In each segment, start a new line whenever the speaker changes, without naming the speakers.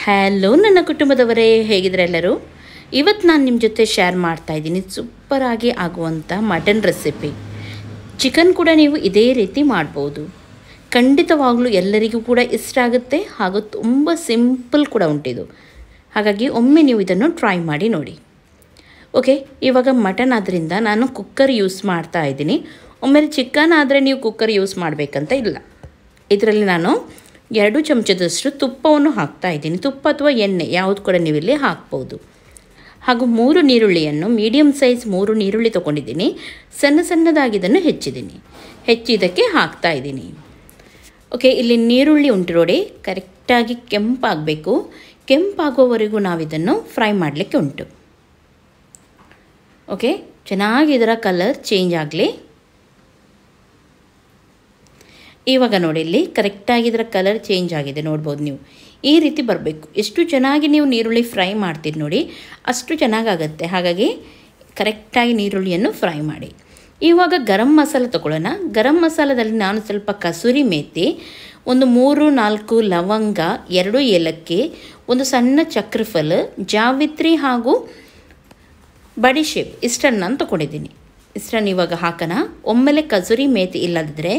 Hello ನನ್ನ ಕುಟುಂಬದವರೇ, ಹೇಗಿದ್ರೆ ಎಲ್ಲರೂ. ಇವತ್ತು ನಾನು ನಿಮ್ಮ ಜೊತೆ ಶೇರ್ ಮಾಡ್ತಾ ಇದ್ದೀನಿ ಸೂಪರಾಗಿ ಆಗುವಂಥ ಮಟನ್ ರೆಸಿಪಿ. ಚಿಕನ್ ಕೂಡ ನೀವು ಇದೇ ರೀತಿ ಮಾಡ್ಬೋದು. ಖಂಡಿತವಾಗ್ಲೂ ಎಲ್ಲರಿಗೂ ಕೂಡ ಇಷ್ಟ ಆಗುತ್ತೆ ಹಾಗೂ ತುಂಬ ಸಿಂಪಲ್ ಕೂಡ ಉಂಟಿದು. ಹಾಗಾಗಿ ಒಮ್ಮೆ ನೀವು ಇದನ್ನು ಟ್ರೈ ಮಾಡಿ ನೋಡಿ. ಓಕೆ, ಇವಾಗ ಮಟನ್ ಆದ್ದರಿಂದ ನಾನು ಕುಕ್ಕರ್ ಯೂಸ್ ಮಾಡ್ತಾ ಇದ್ದೀನಿ. ಒಮ್ಮೆಲೆ ಚಿಕನ್ ಆದರೆ ನೀವು ಕುಕ್ಕರ್ ಯೂಸ್ ಮಾಡಬೇಕಂತ ಇಲ್ಲ. ಇದರಲ್ಲಿ ನಾನು 2 ಚಮಚದಷ್ಟು ತುಪ್ಪವನ್ನು ಹಾಕ್ತಾ ಇದ್ದೀನಿ. ತುಪ್ಪ ಅಥವಾ ಎಣ್ಣೆ ಯಾವುದು ಕೂಡ ನೀವು ಇಲ್ಲಿ ಹಾಕ್ಬೋದು. ಹಾಗೂ 3 ನೀರುಳ್ಳಿಯನ್ನು ಮೀಡಿಯಮ್ ಸೈಜ್ 3 ನೀರುಳ್ಳಿ ತೊಗೊಂಡಿದ್ದೀನಿ. ಸಣ್ಣದಾಗಿ ಇದನ್ನು ಹೆಚ್ಚಿ ಇದಕ್ಕೆ ಹಾಕ್ತಾ ಇದ್ದೀನಿ. ಓಕೆ, ಇಲ್ಲಿ ನೀರುಳ್ಳಿ ಉಂಟು ನೋಡಿ, ಕರೆಕ್ಟಾಗಿ ಕೆಂಪಾಗಬೇಕು. ಕೆಂಪಾಗೋವರೆಗೂ ನಾವಿದನ್ನು ಫ್ರೈ ಮಾಡಲಿಕ್ಕೆ ಉಂಟು. ಓಕೆ, ಚೆನ್ನಾಗಿ ಇದರ ಕಲರ್ ಚೇಂಜ್ ಆಗಲಿ. ಇವಾಗ ನೋಡಿ, ಇಲ್ಲಿ ಕರೆಕ್ಟಾಗಿ ಇದರ ಕಲರ್ ಚೇಂಜ್ ಆಗಿದೆ, ನೋಡ್ಬೋದು ನೀವು. ಈ ರೀತಿ ಬರಬೇಕು. ಎಷ್ಟು ಚೆನ್ನಾಗಿ ನೀವು ನೀರುಳ್ಳಿ ಫ್ರೈ ಮಾಡ್ತೀರಿ ನೋಡಿ, ಅಷ್ಟು ಚೆನ್ನಾಗಾಗತ್ತೆ. ಹಾಗಾಗಿ ಕರೆಕ್ಟಾಗಿ ನೀರುಳ್ಳಿಯನ್ನು ಫ್ರೈ ಮಾಡಿ. ಇವಾಗ ಗರಂ ಮಸಾಲ ತೊಗೊಳ್ಳೋಣ. ಗರಂ ಮಸಾಲದಲ್ಲಿ ನಾನು ಸ್ವಲ್ಪ ಕಸೂರಿ ಮೇಥಿ, ಒಂದು 3-4 ಲವಂಗ, 2 ಏಲಕ್ಕಿ, ಒಂದು ಸಣ್ಣ ಚಕ್ರಫಲ, ಜಾವಿತ್ರಿ ಹಾಗೂ ಬಡಿಶೇಪ್ ಇಷ್ಟನ್ನು ನಾನು ತೊಗೊಂಡಿದ್ದೀನಿ. ಇಷ್ಟನ್ನು ಇವಾಗ ಹಾಕೋಣ. ಒಮ್ಮೆಲೆ ಕಸೂರಿ ಮೇಥಿ ಇಲ್ಲದಿದ್ದರೆ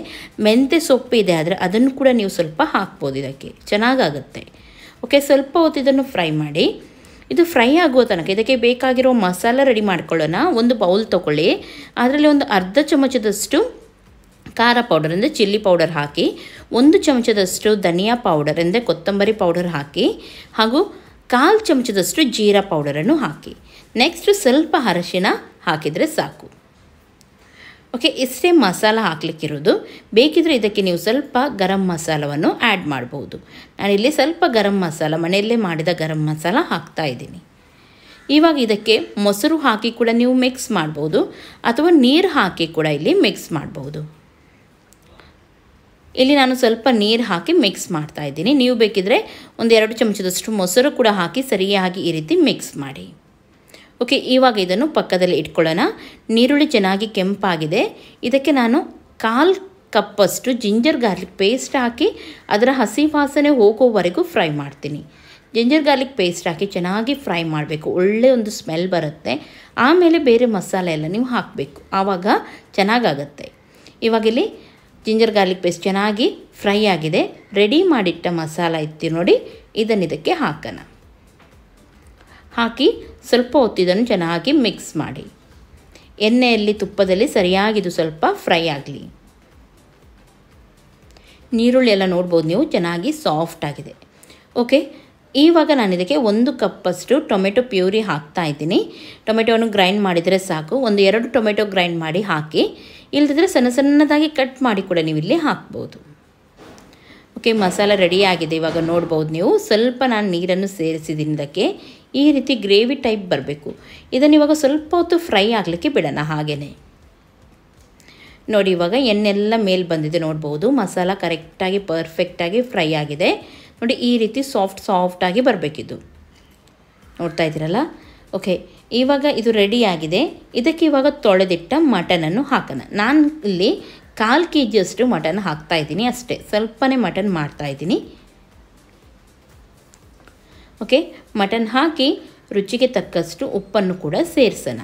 ಮೆಂತ್ಯ ಸೊಪ್ಪು ಇದೆ, ಆದರೆ ಅದನ್ನು ಕೂಡ ನೀವು ಸ್ವಲ್ಪ ಹಾಕ್ಬೋದು, ಇದಕ್ಕೆ ಚೆನ್ನಾಗಾಗುತ್ತೆ. ಓಕೆ, ಸ್ವಲ್ಪ ಹೊತ್ತು ಇದನ್ನು ಫ್ರೈ ಮಾಡಿ. ಇದು ಫ್ರೈ ಆಗುವ ತನಕ ಇದಕ್ಕೆ ಬೇಕಾಗಿರೋ ಮಸಾಲ ರೆಡಿ ಮಾಡ್ಕೊಳ್ಳೋಣ. ಒಂದು ಬೌಲ್ ತೊಗೊಳ್ಳಿ. ಅದರಲ್ಲಿ ಒಂದು ಅರ್ಧ ಚಮಚದಷ್ಟು ಖಾರ ಪೌಡರ್ ಅಂದರೆ ಚಿಲ್ಲಿ ಪೌಡರ್ ಹಾಕಿ, 1 ಚಮಚದಷ್ಟು ಧನಿಯಾ ಪೌಡರ್ ಅಂದರೆ ಕೊತ್ತಂಬರಿ ಪೌಡರ್ ಹಾಕಿ, ಹಾಗೂ 1/4 ಚಮಚದಷ್ಟು ಜೀರಾ ಪೌಡರನ್ನು ಹಾಕಿ. ನೆಕ್ಸ್ಟ್ ಸ್ವಲ್ಪ ಅರಿಶಿನ ಹಾಕಿದರೆ ಸಾಕು. ಓಕೆ, ಇಷ್ಟೇ ಮಸಾಲ ಹಾಕಲಿಕ್ಕಿರೋದು. ಬೇಕಿದ್ರೆ ಇದಕ್ಕೆ ನೀವು ಸ್ವಲ್ಪ ಗರಂ ಮಸಾಲವನ್ನು ಆ್ಯಡ್ ಮಾಡ್ಬೋದು. ನಾನಿಲ್ಲಿ ಸ್ವಲ್ಪ ಗರಂ ಮಸಾಲ, ಮನೆಯಲ್ಲೇ ಮಾಡಿದ ಗರಂ ಮಸಾಲ ಹಾಕ್ತಾ ಇದ್ದೀನಿ. ಇವಾಗ ಇದಕ್ಕೆ ಮೊಸರು ಹಾಕಿ ಕೂಡ ನೀವು ಮಿಕ್ಸ್ ಮಾಡ್ಬೋದು, ಅಥವಾ ನೀರು ಹಾಕಿ ಕೂಡ ಇಲ್ಲಿ ಮಿಕ್ಸ್ ಮಾಡ್ಬೋದು. ಇಲ್ಲಿ ನಾನು ಸ್ವಲ್ಪ ನೀರು ಹಾಕಿ ಮಿಕ್ಸ್ ಮಾಡ್ತಾ ಇದ್ದೀನಿ. ನೀವು ಬೇಕಿದ್ರೆ ಒಂದು 2 ಚಮಚದಷ್ಟು ಮೊಸರು ಕೂಡ ಹಾಕಿ ಸರಿಯಾಗಿ ಈ ರೀತಿ ಮಿಕ್ಸ್ ಮಾಡಿ. ಓಕೆ, ಇವಾಗ ಇದನ್ನು ಪಕ್ಕದಲ್ಲಿ ಇಟ್ಕೊಳ್ಳೋಣ. ನೀರುಳ್ಳಿ ಚೆನ್ನಾಗಿ ಕೆಂಪಾಗಿದೆ. ಇದಕ್ಕೆ ನಾನು 1/4 ಕಪ್ಪಷ್ಟು ಜಿಂಜರ್ ಗಾರ್ಲಿಕ್ ಪೇಸ್ಟ್ ಹಾಕಿ ಅದರ ಹಸಿ ವಾಸನೆ ಹೋಗೋವರೆಗೂ ಫ್ರೈ ಮಾಡ್ತೀನಿ. ಜಿಂಜರ್ ಗಾರ್ಲಿಕ್ ಪೇಸ್ಟ್ ಹಾಕಿ ಚೆನ್ನಾಗಿ ಫ್ರೈ ಮಾಡಬೇಕು. ಒಳ್ಳೆ ಒಂದು ಸ್ಮೆಲ್ ಬರುತ್ತೆ. ಆಮೇಲೆ ಬೇರೆ ಮಸಾಲೆ ಎಲ್ಲ ನೀವು ಹಾಕಬೇಕು, ಆವಾಗ ಚೆನ್ನಾಗಾಗತ್ತೆ. ಇವಾಗಿಲ್ಲಿ ಜಿಂಜರ್ ಗಾರ್ಲಿಕ್ ಪೇಸ್ಟ್ ಚೆನ್ನಾಗಿ ಫ್ರೈ ಆಗಿದೆ. ರೆಡಿ ಮಾಡಿಟ್ಟ ಮಸಾಲ ಇತ್ತು ನೋಡಿ, ಇದನ್ನು ಇದಕ್ಕೆ ಹಾಕೋಣ. ಹಾಕಿ ಸ್ವಲ್ಪ ಹೊತ್ತು ಇದನ್ನು ಚೆನ್ನಾಗಿ ಮಿಕ್ಸ್ ಮಾಡಿ. ಎಣ್ಣೆಯಲ್ಲಿ ತುಪ್ಪದಲ್ಲಿ ಸರಿಯಾಗಿದು ಸ್ವಲ್ಪ ಫ್ರೈ ಆಗಲಿ. ನೀರುಳ್ಳಿ ಎಲ್ಲ ನೋಡ್ಬೋದು ನೀವು, ಚೆನ್ನಾಗಿ ಸಾಫ್ಟ್ ಆಗಿದೆ. ಓಕೆ, ಇವಾಗ ನಾನು ಇದಕ್ಕೆ 1 ಕಪ್ಪಷ್ಟು ಟೊಮೆಟೊ ಪ್ಯೂರಿ ಹಾಕ್ತಾ ಇದ್ದೀನಿ. ಟೊಮೆಟೊವನ್ನು ಗ್ರೈಂಡ್ ಮಾಡಿದರೆ ಸಾಕು. 1-2 ಟೊಮೆಟೊ ಗ್ರೈಂಡ್ ಮಾಡಿ ಹಾಕಿ, ಇಲ್ಲದಿದ್ದರೆ ಸಣ್ಣದಾಗಿ ಕಟ್ ಮಾಡಿ ಕೂಡ ನೀವು ಇಲ್ಲಿ ಹಾಕ್ಬೋದು. ಓಕೆ, ಮಸಾಲ ರೆಡಿಯಾಗಿದೆ. ಇವಾಗ ನೋಡ್ಬೋದು ನೀವು, ಸ್ವಲ್ಪ ನಾನು ನೀರನ್ನು ಸೇರಿಸಿದ್ದೀನಿ ಇದಕ್ಕೆ. ಈ ರೀತಿ ಗ್ರೇವಿ ಟೈಪ್ ಬರಬೇಕು. ಇದನ್ನು ಇವಾಗ ಸ್ವಲ್ಪ ಹೊತ್ತು ಫ್ರೈ ಆಗಲಿಕ್ಕೆ ಬಿಡೋಣ. ಹಾಗೆಯೇ ನೋಡಿ, ಇವಾಗ ಎಣ್ಣೆಲ್ಲ ಮೇಲೆ ಬಂದಿದೆ ನೋಡ್ಬೋದು. ಮಸಾಲ ಕರೆಕ್ಟಾಗಿ ಪರ್ಫೆಕ್ಟಾಗಿ ಫ್ರೈ ಆಗಿದೆ ನೋಡಿ. ಈ ರೀತಿ ಸಾಫ್ಟಾಗಿ ಬರಬೇಕಿದು, ನೋಡ್ತಾ ಇದ್ದೀರಲ್ಲ. ಓಕೆ, ಇವಾಗ ಇದು ರೆಡಿಯಾಗಿದೆ. ಇದಕ್ಕೆ ಇವಾಗ ತೊಳೆದಿಟ್ಟ ಮಟನನ್ನು ಹಾಕೋಣ. ನಾನು ಇಲ್ಲಿ 1/4 kg ಮಟನ್ ಹಾಕ್ತಾ ಇದ್ದೀನಿ ಅಷ್ಟೇ. ಸ್ವಲ್ಪನೇ ಮಟನ್ ಮಾಡ್ತಾ ಇದ್ದೀನಿ. ಓಕೆ, ಮಟನ್ ಹಾಕಿ ರುಚಿಗೆ ತಕ್ಕಷ್ಟು ಉಪ್ಪನ್ನು ಕೂಡ ಸೇರಿಸೋಣ.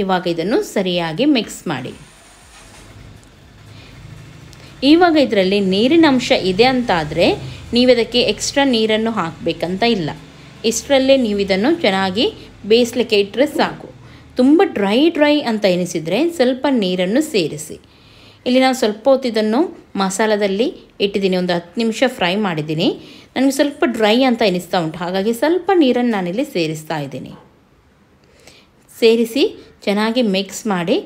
ಇವಾಗ ಇದನ್ನು ಸರಿಯಾಗಿ ಮಿಕ್ಸ್ ಮಾಡಿ. ಇವಾಗ ಇದರಲ್ಲಿ ನೀರಿನ ಅಂಶ ಇದೆ ಅಂತಾದರೆ ನೀವು ಇದಕ್ಕೆ ಎಕ್ಸ್ಟ್ರಾ ನೀರನ್ನು ಹಾಕಬೇಕಂತ ಇಲ್ಲ. ಇಷ್ಟರಲ್ಲೇ ನೀವು ಇದನ್ನು ಚೆನ್ನಾಗಿ ಬೇಯಿಸಲಿಕ್ಕೆ ಇಟ್ಟರೆ ಸಾಕು. ತುಂಬ ಡ್ರೈ ಅಂತ ಎನಿಸಿದರೆ ಸ್ವಲ್ಪ ನೀರನ್ನು ಸೇರಿಸಿ. ಇಲ್ಲಿ ನಾನು ಸ್ವಲ್ಪ ಹೊತ್ತು ಇದನ್ನು ಮಸಾಲದಲ್ಲಿ ಇಟ್ಟಿದ್ದೀನಿ. ಒಂದು 10 ನಿಮಿಷ ಫ್ರೈ ಮಾಡಿದ್ದೀನಿ. ನನಗೆ ಸ್ವಲ್ಪ ಡ್ರೈ ಅಂತ ಎನಿಸ್ತಾ ಉಂಟು, ಹಾಗಾಗಿ ಸ್ವಲ್ಪ ನೀರನ್ನು ನಾನಿಲ್ಲಿ ಸೇರಿಸ್ತಾ ಇದ್ದೀನಿ. ಸೇರಿಸಿ ಚೆನ್ನಾಗಿ ಮಿಕ್ಸ್ ಮಾಡಿ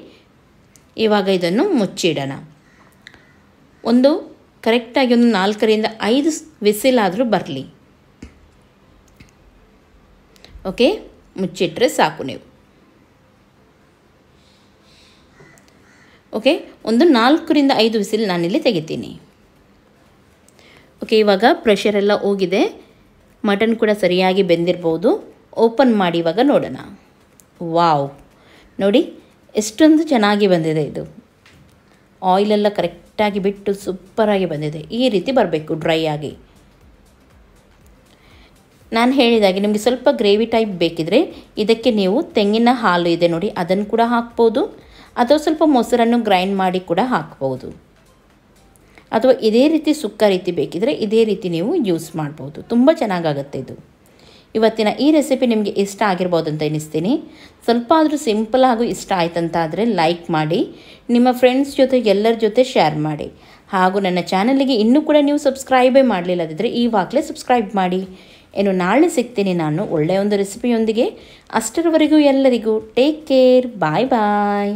ಇವಾಗ ಇದನ್ನು ಮುಚ್ಚಿಡೋಣ. ಕರೆಕ್ಟಾಗಿ ಒಂದು 4-5 ವಿಸಿಲ್ ಆದರೂ ಬರಲಿ. ಓಕೆ, ಮುಚ್ಚಿಟ್ರೆ ಸಾಕು ನೀವು. ಓಕೆ, ಒಂದು 4-5 ವಿಸಿಲ್ ನಾನಿಲ್ಲಿ ತೆಗಿತೀನಿ. ಓಕೆ, ಇವಾಗ ಪ್ರೆಷರ್ ಎಲ್ಲ ಹೋಗಿದೆ. ಮಟನ್ ಕೂಡ ಸರಿಯಾಗಿ ಬೆಂದಿರ್ಬೋದು. ಓಪನ್ ಮಾಡಿ ಇವಾಗ ನೋಡೋಣ. ವಾವ್, ನೋಡಿ ಎಷ್ಟೊಂದು ಚೆನ್ನಾಗಿ ಬಂದಿದೆ ಇದು. ಆಯಿಲೆಲ್ಲ ಕರೆಕ್ಟಾಗಿ ಬಿಟ್ಟು ಸೂಪರಾಗಿ ಬಂದಿದೆ. ಈ ರೀತಿ ಬರಬೇಕು ಡ್ರೈ ಆಗಿ. ನಾನು ಹೇಳಿದಾಗೆ ನಿಮಗೆ ಸ್ವಲ್ಪ ಗ್ರೇವಿ ಟೈಪ್ ಬೇಕಿದ್ರೆ ಇದಕ್ಕೆ ನೀವು ತೆಂಗಿನ ಹಾಲು ಇದೆ ನೋಡಿ ಅದನ್ನು ಕೂಡ ಹಾಕ್ಬೋದು, ಅಥವಾ ಸ್ವಲ್ಪ ಮೊಸರನ್ನು ಗ್ರೈಂಡ್ ಮಾಡಿ ಕೂಡ ಹಾಕ್ಬೋದು, ಅಥವಾ ಇದೇ ರೀತಿ ಸುಕ್ಕ ರೀತಿ ಬೇಕಿದ್ರೆ ಇದೇ ರೀತಿ ನೀವು ಯೂಸ್ ಮಾಡ್ಬೋದು. ತುಂಬ ಚೆನ್ನಾಗಾಗುತ್ತೆ ಇದು. ಇವತ್ತಿನ ಈ ರೆಸಿಪಿ ನಿಮಗೆ ಇಷ್ಟ ಆಗಿರ್ಬೋದು ಅಂತ ಎನಿಸ್ತೀನಿ. ಸ್ವಲ್ಪ ಆದರೂ ಸಿಂಪಲ್ ಹಾಗೂ ಇಷ್ಟ ಆಯ್ತಂತಾದರೆ ಲೈಕ್ ಮಾಡಿ, ನಿಮ್ಮ ಫ್ರೆಂಡ್ಸ್ ಜೊತೆ ಎಲ್ಲರ ಜೊತೆ ಶೇರ್ ಮಾಡಿ. ಹಾಗೂ ನನ್ನ ಚಾನಲಿಗೆ ಇನ್ನೂ ಕೂಡ ನೀವು ಸಬ್ಸ್ಕ್ರೈಬೇ ಮಾಡಲಿಲ್ಲದಿದ್ದರೆ ಈವಾಗಲೇ ಸಬ್ಸ್ಕ್ರೈಬ್ ಮಾಡಿ. ಇನ್ನು ನಾಳೆ ಸಿಗ್ತೀನಿ ನಾನು ಒಳ್ಳೆಯ ಒಂದು ರೆಸಿಪಿಯೊಂದಿಗೆ. ಅಷ್ಟರವರೆಗೂ ಎಲ್ಲರಿಗೂ ಟೇಕ್ ಕೇರ್, ಬಾಯ್ ಬಾಯ್.